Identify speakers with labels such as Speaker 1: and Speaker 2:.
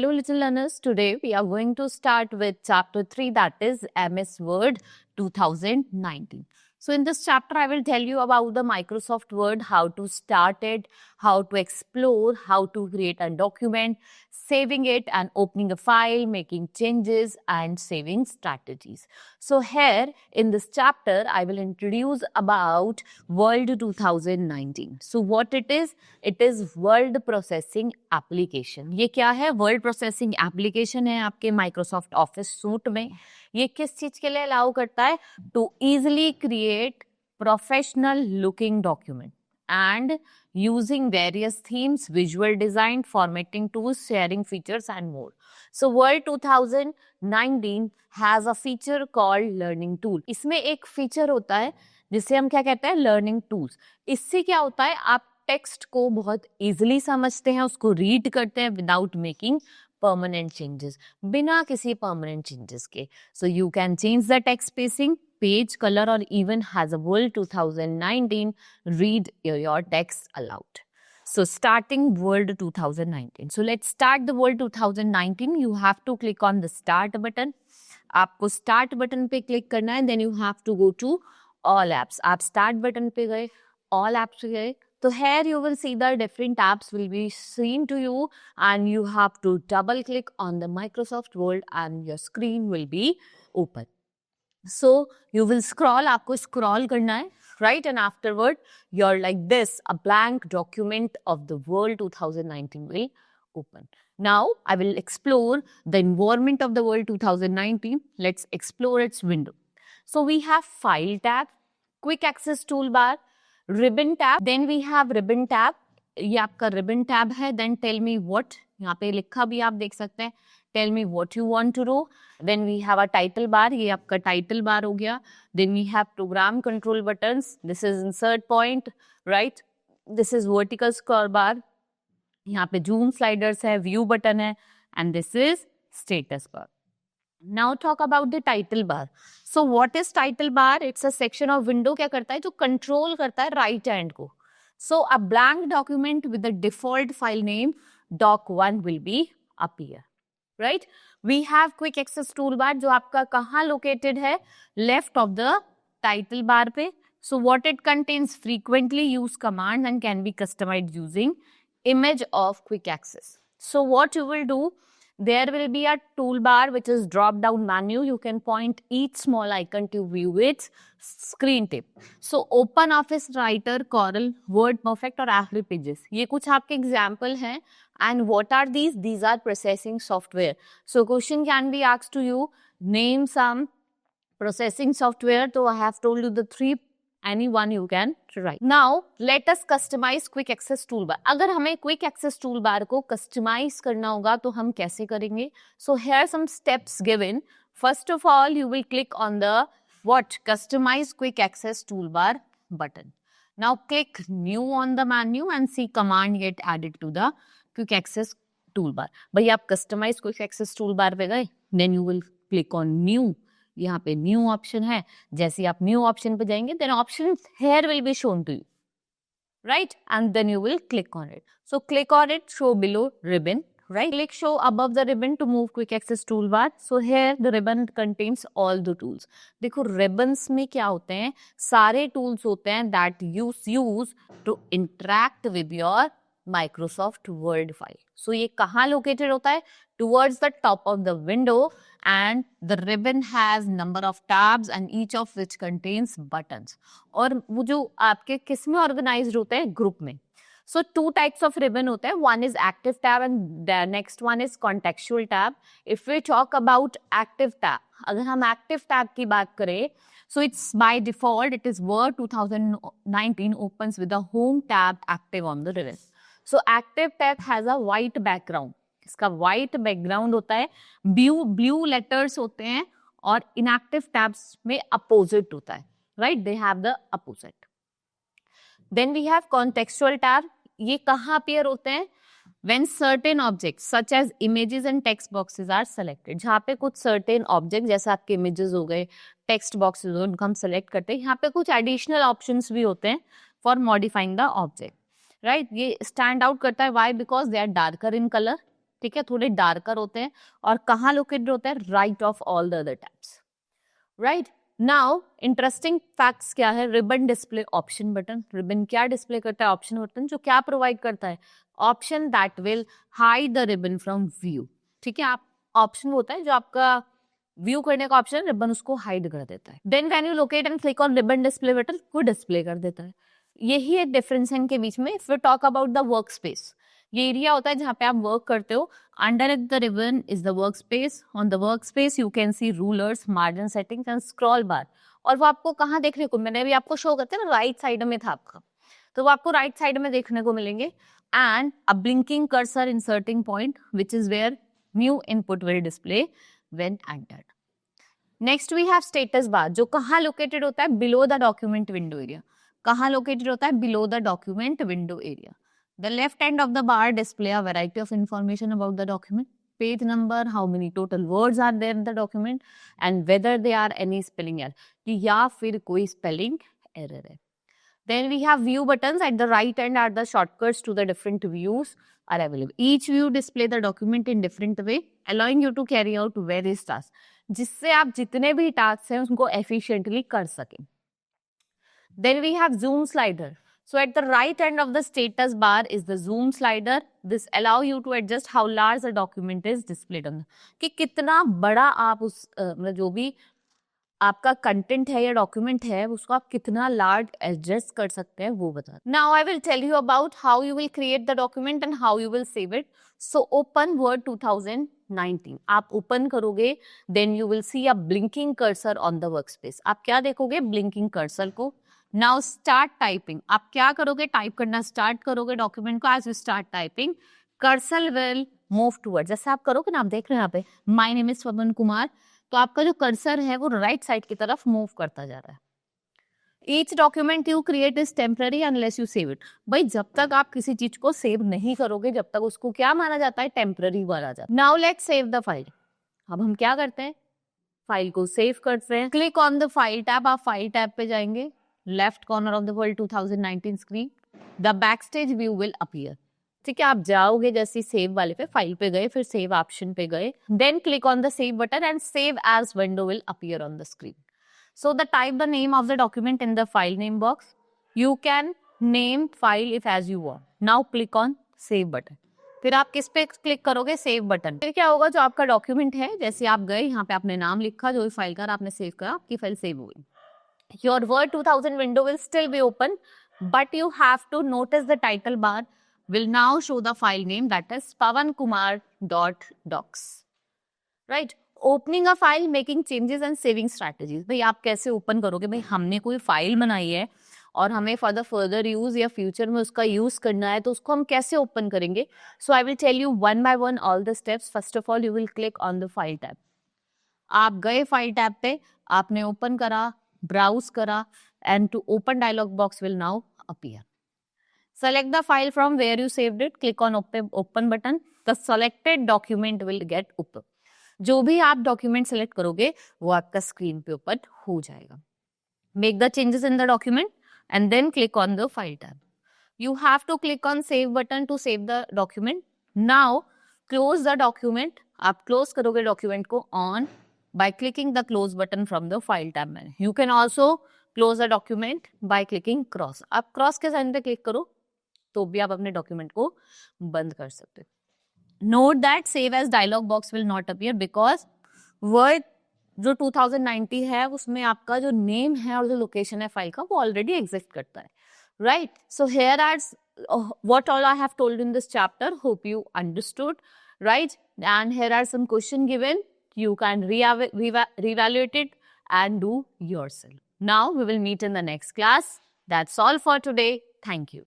Speaker 1: Hello little learners, today we are going to start with chapter 3, that is MS Word 2019. So in this chapter I will tell you about the Microsoft Word, how to start it, how to explore, how to create a document, saving it and opening a file, making changes and saving strategies. So here in this chapter I will introduce about Word 2019. So what it is word processing application. ये क्या है? Word processing application है आपके Microsoft office suit में. ये किस चीज के लिए अलाउ करता है? To easily create professional looking document and using various themes, visual design, formatting tools, sharing features and more. So Word 2019 has a feature called learning tool. इसमें एक फीचर होता है जिसे हम क्या कहते हैं? Learning tools. इससे क्या होता है? आप टेक्स्ट को बहुत इजीली समझते हैं, उसको रीड करते हैं विदाउट मेकिंग परमानेंट चेंजेस, बिना किसी परमानेंट चेंजेस के. So you can change the text spacing, page color, or even has a Word 2019 read your text aloud. So starting Word 2019. So let's start the Word 2019. You have to click on the start button. आपको start button पे click करना है. Then you have to go to all apps. आप start button पे गए, all apps पे गए. So here you will see the different apps will be seen to you and you have to double click on the Microsoft Word and your screen will be open. So you will scroll, आपको scroll करना है, right? And afterward, you're like this, a blank document of the Word 2019 will open. Now, I will explore the environment of the Word 2019. Let's explore its window. So we have File tab, Quick Access Toolbar, Ribbon tab. Then we have Ribbon tab. ये आपका Ribbon tab है. Then tell me what. यहाँ पे लिखा भी आप देख सकते हैं. Tell me what you want to do. Then we have a title bar. ये आपका title bar हो गया. Then we have program control buttons. This is insert point, right? This is vertical scroll bar. यहाँ पे zoom sliders है, view button है, and this is status bar. Now talk about the title bar. So what is title bar? It's a section of window क्या करता है? जो control करता है right hand को. So a blank document with the default file name doc1 will be appear. Right? We have quick access toolbar जो आपका कहाँ located है? Left of the title bar पे. So what it contains? Frequently used commands and can be customized using image of quick access. So what you will do? There will be a toolbar which is drop down menu. You can point each small icon to view its screen tip. So Open Office Writer, Corel, Word Perfect और Apple Pages. ये कुछ आपके example हैं. And what are these? These are processing software. So question can be asked to you, name some processing software. So I have told you the three, any one you can write. Now let us customize quick access toolbar. अगर हमें quick access toolbar को customize करना होगा तो हम कैसे करेंगे? So here are some steps given. First of all, you will click on the what? Customize quick access toolbar button. Now click new on the menu and see command get added to the quick access toolbar. भाई आप customize quick access toolbar पे गए, then you will click on new. यहाँ पे new option है. जैसे आप new option पे जाएंगे, then options here will be shown to you, right? And then you will click on it. So click on it, show below ribbon, right? Click show above the ribbon to move quick access toolbar. So here the ribbon contains all the tools. देखो ribbons में क्या होते हैं? सारे tools होते हैं that you use to interact with your Microsoft Word file. So ये कहाँ located होता है? Towards the top of the window, and the ribbon has number of tabs and each of which contains buttons. और वो जो आपके किस में organized होते हैं? Group में. So two types of ribbon होते हैं. One is active tab and the next one is contextual tab. If we talk about active tab, अगर हम active tab की बात करें, so it's by default it is Word 2019 opens with the home tab active on the ribbon. So active tab has a white background. इसका white background होता है, blue letters होते हैं और inactive tabs में opposite होता है, right? They have the opposite. Then we have contextual tab. ये कहाँ appear होते हैं? When certain objects such as images and text boxes are selected. जहाँ पे कुछ certain objects जैसे आपके images हो गए, text boxes हो, उनको हम select करते हैं. यहाँ पे कुछ additional options भी होते हैं for modifying the object. Right? ये stand out करता है. Why? Because they are darker in color. ठीक है, थोड़े डार्कर होते हैं और कहाँ लोकेटेड होता है, right of all the other tabs, right. Now interesting facts क्या है, ribbon display option button, ribbon क्या डिस्प्ले करता है, ऑप्शन बटन, जो क्या प्रोवाइड करता है, option that will hide the ribbon from view, ठीक है, आप ऑप्शन होता है जो आपका व्यू करने का ऑप्शन, रिबन उसको हाइड कर देता है। Then when you locate and click on ribbon display button, वो डिस्प्ले कर देता है। यही एक डिफरेंस है इनके बीच में। If we talk about the work space, ये एरिया होता है जहाँ पे आप वर्क करते हो, under the ribbon is the work space, on the work space you can see rulers, margin settings and scroll bar. और वो आपको कहाँ देखने को, मैंने भी आपको शो करते हैं ना, राइट साइड में था आपका, तो वो आपको राइट साइड में देखने को मिलेंगे। And a blinking cursor inserting point which is where new input will display when entered. Next we have status bar, जो कहाँ लोकेटेड होता है, below the document window area. कहाँ लोकेटेड होता है, below the document window area. The left end of the bar display a variety of information about the document, page number, how many total words are there in the document, and whether there are any spelling error, कि या फिर कोई spelling error है। Then we have view buttons at the right end are the shortcuts to the different views are available. Each view display the document in different way, allowing you to carry out various tasks, जिससे आप जितने भी tasks हैं उनको efficiently कर सकें। Then we have zoom slider. So at the right end of the status bar is the zoom slider. This allow you to adjust how large the document is displayed on. कि कितना बड़ा आप उस मतलब जो भी आपका कंटेंट है या डॉक्यूमेंट है उसको आप कितना लार्ज एडजस्ट कर सकते हैं वो बता। Now I will tell you about how you will create the document and how you will save it. So open Word 2019, आप ओपन करोगे, then you will see a blinking cursor on the workspace. आप क्या देखोगे, blinking cursor को। Now start typing, आप क्या करोगे, type करना स्टार्ट करोगे डॉक्यूमेंट को। As you start typing, cursor will move toward, जैसे आप करोगे ना, आप देख रहे हैं यहाँ पे माय नेम इज स्वपन कुमार, तो आपका जो कर्सर है वो राइट साइड की तरफ मूव करता जा रहा है। Each document you create is temporary unless you save it. भाई जब तक आप किसी चीज को सेव नहीं करोगे जब तक उसको क्या माना जाता है, टेम्पररी माना जाता है। Now let's save the file. अब हम क्या करते हैं, फाइल को सेव करते हैं। Click on the file tab, आप फाइल टैब पे जाएंगे, left corner of the world 2019 screen, the backstage view will appear. ठीक है, आप जाओगे जैसे सेव वाले पे, फाइल पे गए, फिर सेव ऑप्शन पे गए, then click on the save button and save as window will appear on the screen. So the type the name of the document in the file name box, you can name file if as you want. Now click on save button, फिर आप किस पे click करोगे, save button. फिर क्या होगा, जो आपका डॉक्यूमेंट है, जैसे आप गए यहाँ पे आपने नाम लिखा, जो भी फाइल का आपने सेव करा, आपकी फाइल सेव हो गई। Your Word 2000 window will still be open, but you have to notice the title bar will now show the file name, that is pavankumar.docs. Right? Opening a file, making changes and saving strategies. भाई आप कैसे open करोगे, भाई हमने कोई file बनाई है और हमें फॉर द फर्दर यूज या फ्यूचर में उसका यूज करना है, तो उसको हम कैसे ओपन करेंगे। So I will tell you one by one all the steps. First of all you will click on the file tab. आप गए फाइल टैब पे, आपने ओपन करा, browse kara, and to open dialog box will now appear. Select the file from where you saved it, click on open button, the selected document will get open. जो भी आप document select करोगे वो आपका screen पे open हो जाएगा। Make the changes in the document and then click on the file tab. You have to click on save button to save the document. Now close the document. आप close करोगे document को on by clicking the close button from the file tab में। You can also close the document by clicking cross. आप cross के sign पे click करो तो भी आप अपने डॉक्यूमेंट को बंद कर सकते हो। Note that save as dialog box will not appear because Word जो 2090 है उसमें आपका जो नेम है और जो लोकेशन है फाइल का वो ऑलरेडी एग्जिस्ट करता है, right. So here are what all I have told in this chapter. Hope you understood, right? And here are some questions given. You can reevaluate it and do yourself. Now we will meet in the next class. That's all for today. Thank you.